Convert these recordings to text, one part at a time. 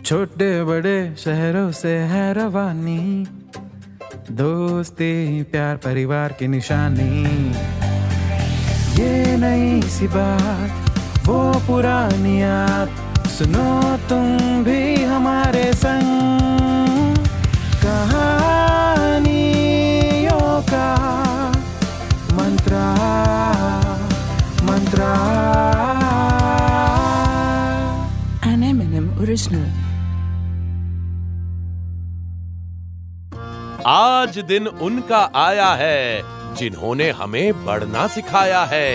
छोटे बड़े शहरों से है रवानी, दोस्ती प्यार परिवार की निशानी। ये नई सी बात वो पुरानी याद, सुनो तुम भी हमारे संग। कहानियों का मंत्रा मंत्रा। An M&M original। आज दिन उनका आया है जिन्होंने हमें बढ़ना सिखाया है।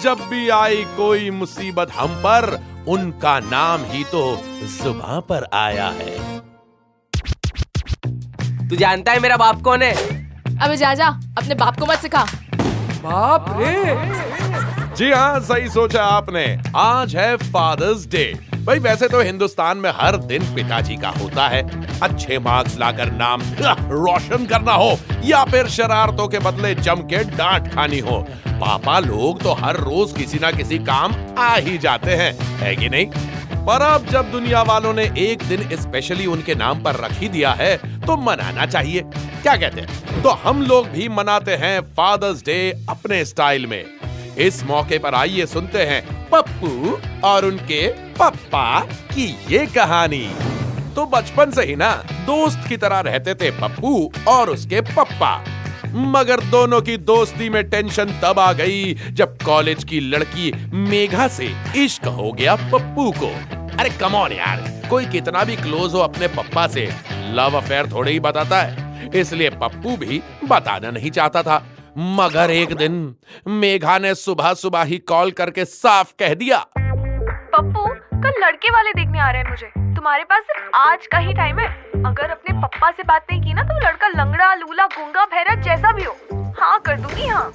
जब भी आई कोई मुसीबत हम पर, उनका नाम ही तो जुबां पर आया है। तू जानता है मेरा बाप कौन है? अबे जा अपने बाप को मत सिखा। बाप रे। जी हाँ, सही सोचा आपने। आज है फादर्स डे। भाई वैसे तो हिंदुस्तान में हर दिन पिताजी का होता है। अच्छे मार्क्स लाकर नाम रोशन करना हो या फिर शरारतों के बदले जम के डांट खानी हो, पापा लोग तो हर रोज किसी ना किसी काम आ ही जाते हैं, है कि नहीं? पर अब जब दुनिया वालों ने एक दिन स्पेशली उनके नाम पर रख ही दिया है तो मनाना चाहिए। क्या कहते हैं? तो हम लोग भी मनाते हैं फादर्स डे अपने स्टाइल में। इस मौके पर आइए सुनते हैं पप्पू और उनके पप्पा की ये कहानी। तो बचपन से ही ना दोस्त की तरह रहते थे पप्पू और उसके पप्पा, मगर दोनों की दोस्ती में टेंशन तब आ गई जब कॉलेज की लड़की मेघा से इश्क हो गया पप्पू को। अरे कम ऑन यार, कोई कितना भी क्लोज हो अपने पप्पा से, लव अफेयर थोड़े ही बताता है, इसलिए पप्पू भी बताना नहीं चाहता था। मगर एक दिन मेघा ने सुबह सुबह ही कॉल करके साफ कह दिया, पप्पू कल लड़के वाले देखने आ रहे हैं मुझे, तुम्हारे पास सिर्फ आज का ही टाइम है। अगर अपने पप्पा से बात नहीं की ना तो लड़का लंगड़ा लूला गूंगा बहरा जैसा भी हो हाँ कर दूंगी। हाँ।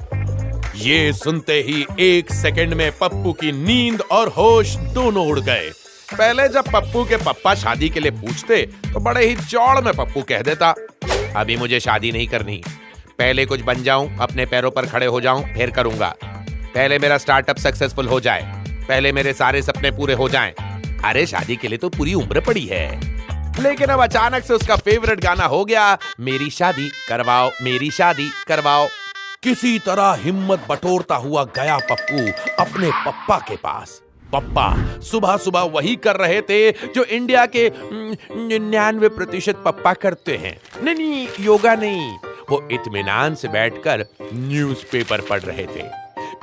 ये सुनते ही एक सेकंड में पप्पू की नींद और होश दोनों उड़ गए। पहले जब पप्पू के पप्पा शादी के लिए पूछते तो बड़े ही चौड़ में पप्पू कह देता, अभी मुझे शादी नहीं करनी, पहले कुछ बन जाऊं, अपने पैरों पर खड़े हो जाऊं, फिर करूंगा। पहले मेरा स्टार्टअप सक्सेसफुल हो जाए, पहले मेरे सारे सपने पूरे हो जाएं। अरे शादी के लिए तो पूरी उम्र पड़ी है। लेकिन अब अचानक से उसका फेवरेट गाना हो गया, मेरी शादी करवाओ, मेरी शादी करवाओ। किसी तरह हिम्मत बटोरता हुआ गया पप्पू अपने पप्पा के पास। पप्पा सुबह सुबह वही कर रहे थे जो इंडिया के 99% पप्पा करते हैं। नहीं, योगा नहीं, वो इत्मीनान से बैठकर न्यूज़पेपर पढ़ रहे थे।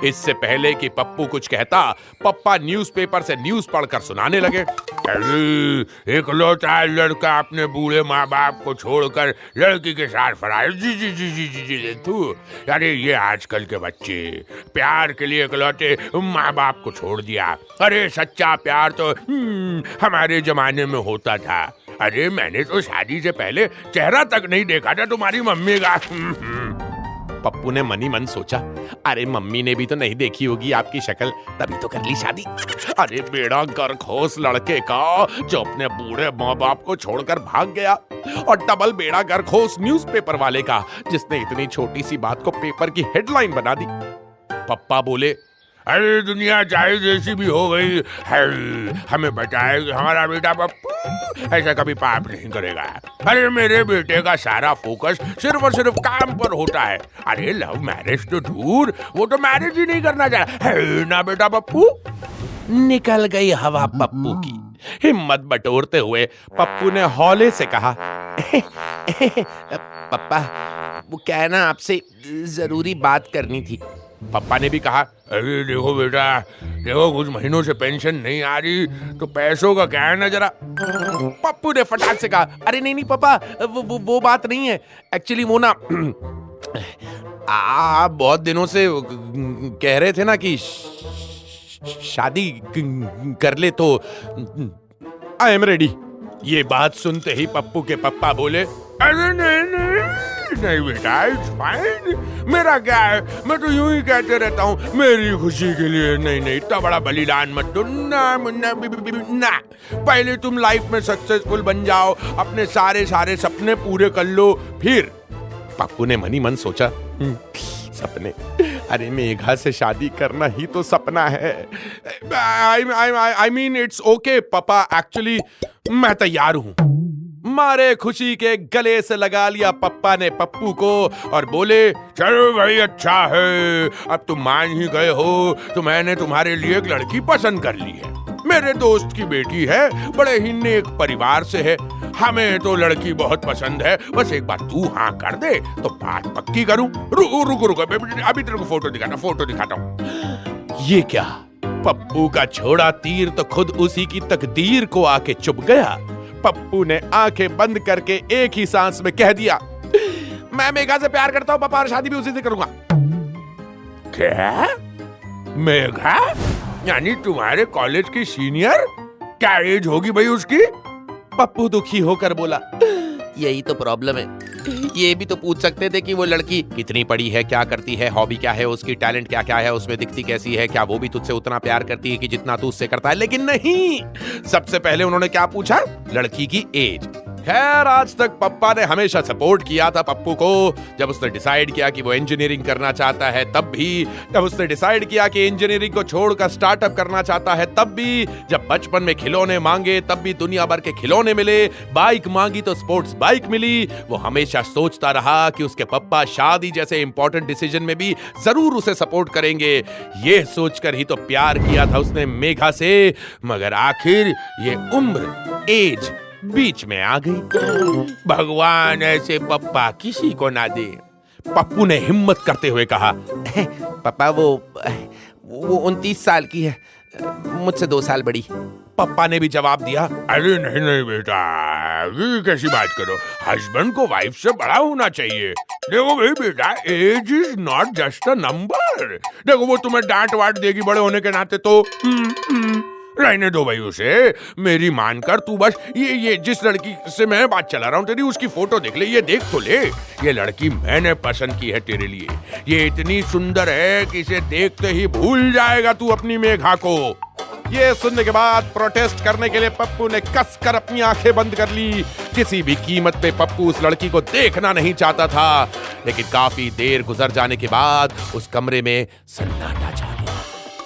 इससे पहले कि पप्पू कुछ कहता, पप्पा न्यूज़पेपर से न्यूज़ पढ़कर सुनाने लगे। अरे इकलौता लड़का अपने बूढ़े माँ बाप को छोड़कर लड़की के साथ फरार। जी जी जी जी जी जी तू, अरे ये आजकल के बच्चे प्यार के लिए इकलौते माँ बाप को छोड़ दिया। अरे सच्चा प्यार तो हमारे जमाने में होता था। अरे मैंने तो शादी से पहले चेहरा तक नहीं देखा था तुम्हारी मम्मी का। पप्पू ने मनी मन सोचा, अरे मम्मी ने भी तो नहीं देखी होगी आपकी शक्ल, तभी तो कर ली शादी। अरे बेड़ा गर्खोस लड़के का जो अपने बूढ़े माँ बाप को छोड़कर भाग गया, और डबल बेड़ा गर्खोस न्यूज़पेपर वाले का जिसने इतनी छोटी सी बात को पेपर की हेडलाइन बना दी। पप्पा बोले, अरे दुनिया चाहे जैसी भी हो गई है, हमें बताया कि हमारा बेटा पप्पू ऐसा कभी पाप नहीं करेगा। अरे मेरे बेटे का सारा फोकस सिर्फ और सिर्फ काम पर होता है। अरे लव मैरिज तो दूर, वो तो मैरिज ही नहीं करना चाहता है ना बेटा पप्पू। निकल गई हवा पप्पू की। हिम्मत बटोरते हुए पप्पू ने हौले से कहा, पप्पा वो क्या है ना, आपसे जरूरी बात करनी थी। पप्पा ने भी कहा, अरे देखो बेटा, देखो कुछ महीनों से पेंशन नहीं आ रही तो पैसों का क्या है ना जरा। पप्पू ने फटाक से कहा, अरे नहीं पापा, वो बात नहीं है। एक्चुअली वो ना आप बहुत दिनों से कह रहे थे ना कि शादी कर ले, तो आई एम रेडी। ये बात सुनते ही पप्पू के पप्पा बोले, अरे नहीं बेटा, इट्स फाइन, मेरा क्या है, मैं तो यूं ही कहते रहता हूँ मेरी खुशी के लिए। नहीं इतना बड़ा बलिदान मत दो ना। पहले तुम लाइफ में सक्सेसफुल बन जाओ, अपने सारे सपने पूरे कर लो, फिर। पप्पू ने मनी मन सोचा, सपने, अरे मेघा से शादी करना ही तो सपना है। आई मीन इट्स ओके पापा, एक्चुअली मैं तैयार हूं। मारे खुशी के गले से लगा लिया पप्पा ने पप्पू को और बोले, चलो भाई अच्छा है, अब तुम मान ही गए हो तो मैंने तुम्हारे लिए एक लड़की पसंद कर ली है। मेरे दोस्त की बेटी है, बड़े ही नेक परिवार से है, हमें तो लड़की बहुत पसंद है, बस एक बार तू हाँ कर दे तो बात पक्की करूं। रुको अभी तेरे को फोटो दिखाता हूं। ये क्या, पप्पू का छोड़ा तीर तो खुद उसी की तकदीर को आके चुभ गया। पप्पू ने आंखें बंद करके एक ही सांस में कह दिया, मैं मेघा से प्यार करता हूं पापा, और शादी भी उसी से करूंगा। क्या? मेघा? यानी तुम्हारे कॉलेज की सीनियर? क्या एज होगी भाई उसकी? पप्पू दुखी होकर बोला, यही तो प्रॉब्लम है। ये भी तो पूछ सकते थे कि वो लड़की कितनी पढ़ी है, क्या करती है, हॉबी क्या है उसकी, टैलेंट क्या क्या है उसमें, दिखती कैसी है, क्या वो भी तुझसे उतना प्यार करती है कि जितना तू उससे करता है। लेकिन नहीं, सबसे पहले उन्होंने क्या पूछा? लड़की की एज। खैर आज तक पप्पा ने हमेशा सपोर्ट किया था पप्पू को। जब उसने डिसाइड किया कि वो इंजीनियरिंग करना चाहता है तब भी, जब उसने डिसाइड किया कि इंजीनियरिंग को छोड़कर स्टार्टअप करना चाहता है तब भी, जब बचपन में खिलौने मांगे तब भी दुनिया भर के खिलौने मिले, बाइक मांगी तो स्पोर्ट्स बाइक मिली। वो हमेशा सोचता रहा कि उसके पप्पा शादी जैसे इंपॉर्टेंट डिसीजन में भी जरूर उसे सपोर्ट करेंगे। ये सोचकर ही तो प्यार किया था उसने मेघा से, मगर आखिर ये उम्र, एज बीच में आ गई। भगवान ऐसे पप्पा किसी को ना दे। पप्पू ने हिम्मत करते हुए कहा, पापा वो 29 साल की है, मुझसे 2 साल बड़ी। पप्पा ने भी जवाब दिया, अरे नहीं बेटा, ये कैसी बात करो, हस्बैंड को वाइफ से बड़ा होना चाहिए। देखो भाई बेटा, age is not just a number. देखो वो तुम्हें डांट वाट देगी बड़े होने के नाते तो रहने दो भाई उसे। मेरी मानकर तू बस ये जिस लड़की से मैं बात चला रहा हूँ तेरी, उसकी फोटो देख ले, ये देख तो ले। ये लड़की मैंने पसंद की है तेरे लिए, ये इतनी सुंदर है कि इसे देखते ही भूल जाएगा तू अपनी मेघा को। ये सुनने के बाद प्रोटेस्ट करने के लिए पप्पू ने कसकर अपनी आंखें बंद कर ली। किसी भी कीमत पे पप्पू उस लड़की को देखना नहीं चाहता था। लेकिन काफी देर गुजर जाने के बाद उस कमरे में सन्नाटा छा गया,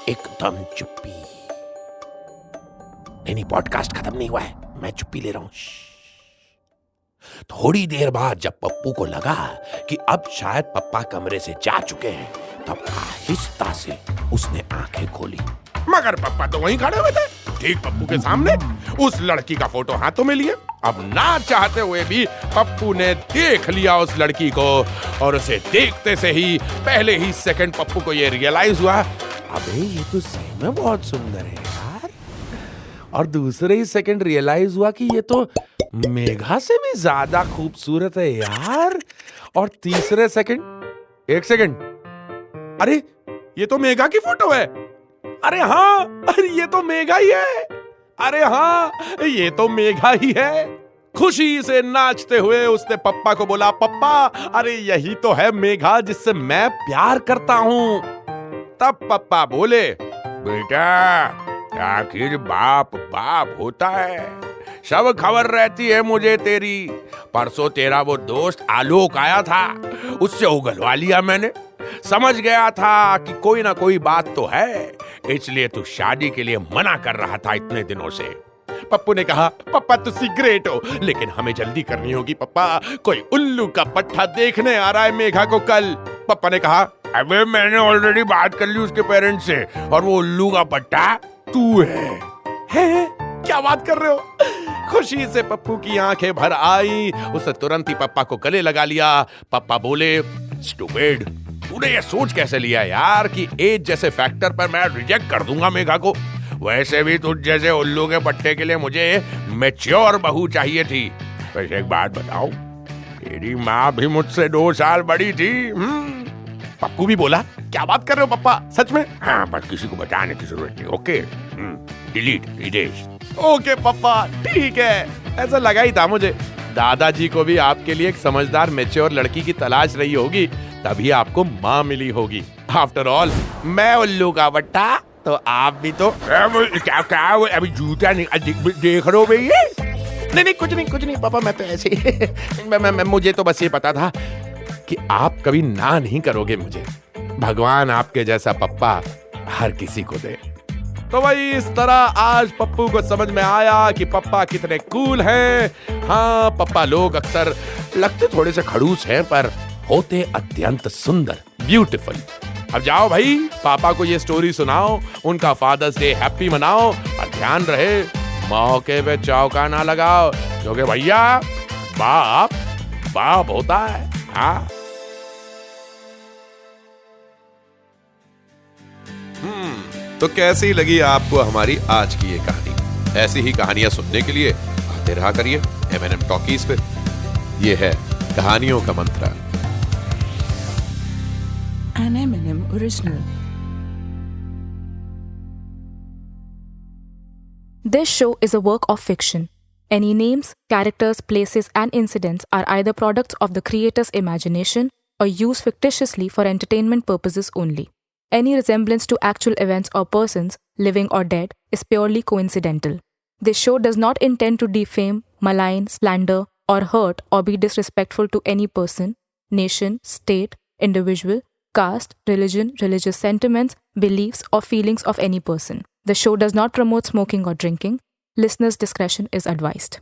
एकदम चुप्पी। नहीं, पॉडकास्ट खत्म नहीं हुआ है, मैं चुप्पी ले रहा हूं। थोड़ी देर बाद जब पप्पू को लगा कि अब शायद पप्पा कमरे से जा चुके हैं, तब आहिस्ता से उसने आंखें खोली, मगर पप्पा तो वहीं खड़े हुए थे, ठीक पप्पू के सामने। उस लड़की का फोटो हाथों में लिए। अब ना चाहते हुए भी पप्पू ने देख लिया उस लड़की को, और उसे देखते से ही पहले ही सेकंड पप्पू को यह रियलाइज हुआ, अबे ये तो सही में बहुत सुंदर है यार। और दूसरे ही सेकंड रियलाइज हुआ कि ये तो मेघा से भी ज्यादा खूबसूरत है यार। और तीसरे सेकंड, एक सेकंड, अरे ये तो मेघा की फोटो है। अरे हाँ, अरे ये तो मेघा ही है। अरे हाँ, ये तो मेघा ही है। खुशी से नाचते हुए उसने पप्पा को बोला, पप्पा अरे यही तो है मेघा जिससे मैं प्यार करता हूं। तब पप्पा बोले, बेटा आखिर बाप बाप होता है, सब खबर रहती है मुझे तेरी। परसों तेरा वो दोस्त आलोक आया था, उससे उगलवा लिया मैंने। समझ गया था कि कोई ना कोई बात तो है, इसलिए तू शादी के लिए मना कर रहा था इतने दिनों से। पप्पू ने कहा, पप्पा तुसी ग्रेट हो, लेकिन हमें जल्दी करनी होगी पप्पा, कोई उल्लू का पट्टा देखने आ रहा है मेघा को कल। पप्पा ने कहा, अबे मैंने ऑलरेडी बात कर ली उसके पेरेंट्स से, और वो उल्लू का पट्टा तू है? क्या बात कर रहे हो? खुशी से पप्पू की आंखें भर आई। उसने तुरंत ही पप्पा को गले लगा लिया। पप्पा बोले, स्टूपिड, तूने ये सोच कैसे लिया यार कि एज जैसे फैक्टर पर मैं रिजेक्ट कर दूंगा मेघा को? वैसे भी तुझ जैसे उल्लू के पट्टे के लिए मुझे मैच्योर बहू चाहिए थी। वैसे एक बात बताओ, तेरी माँ भी मुझसे 2 साल बड़ी थी। पप्पू भी बोला, क्या बात कर रहे हो पप्पा, सच में? हाँ, पर किसी को बताने की जरूरत नहीं। ओके, डिलीट, विदेश। ओके पप्पा, ठीक है। ऐसा लगा ही था मुझे, दादाजी को भी आपके लिए एक समझदार मैच्योर लड़की की तलाश रही होगी, तभी आपको माँ मिली होगी। आफ्टर ऑल मैं उल्लू का बट्टा, तो आप भी तो क्या अभी जूता देख रहे हो भैया? नहीं कुछ नहीं पापा, मैं तो ऐसे ही मुझे तो बस ये पता था कि आप कभी ना नहीं करोगे मुझे। भगवान आपके जैसा पप्पा हर किसी को दे। तो वही इस तरह आज पप्पू को समझ में आया कि पप्पा कितने कूल हैं। हाँ, पप्पा लोग अक्सर लगते थोड़े से खड़ूस हैं पर होते अत्यंत सुंदर, ब्यूटीफुल। अब जाओ भाई, पापा को ये स्टोरी सुनाओ, उनका फादर्स डे हैप्पी मनाओ, और ध्यान रहे मौके पे चौका ना लगाओ, क्योंकि भैया बाप बाप होता है। हाँ, तो कैसी लगी आपको हमारी आज की ये कहानी? ऐसी ही कहानियां सुनने के लिए आते रहा करिए M&M टॉकीज पे। ये है कहानियों का मंत्र। An M&M original. This show is a work of fiction. Any names, characters, places, and incidents are either products of the creator's imagination or used fictitiously for entertainment purposes only. Any resemblance to actual events or persons, living or dead, is purely coincidental. This show does not intend to defame, malign, slander, or hurt or be disrespectful to any person, nation, state, individual, caste, religion, religious sentiments, beliefs, or feelings of any person. The show does not promote smoking or drinking. Listeners' discretion is advised.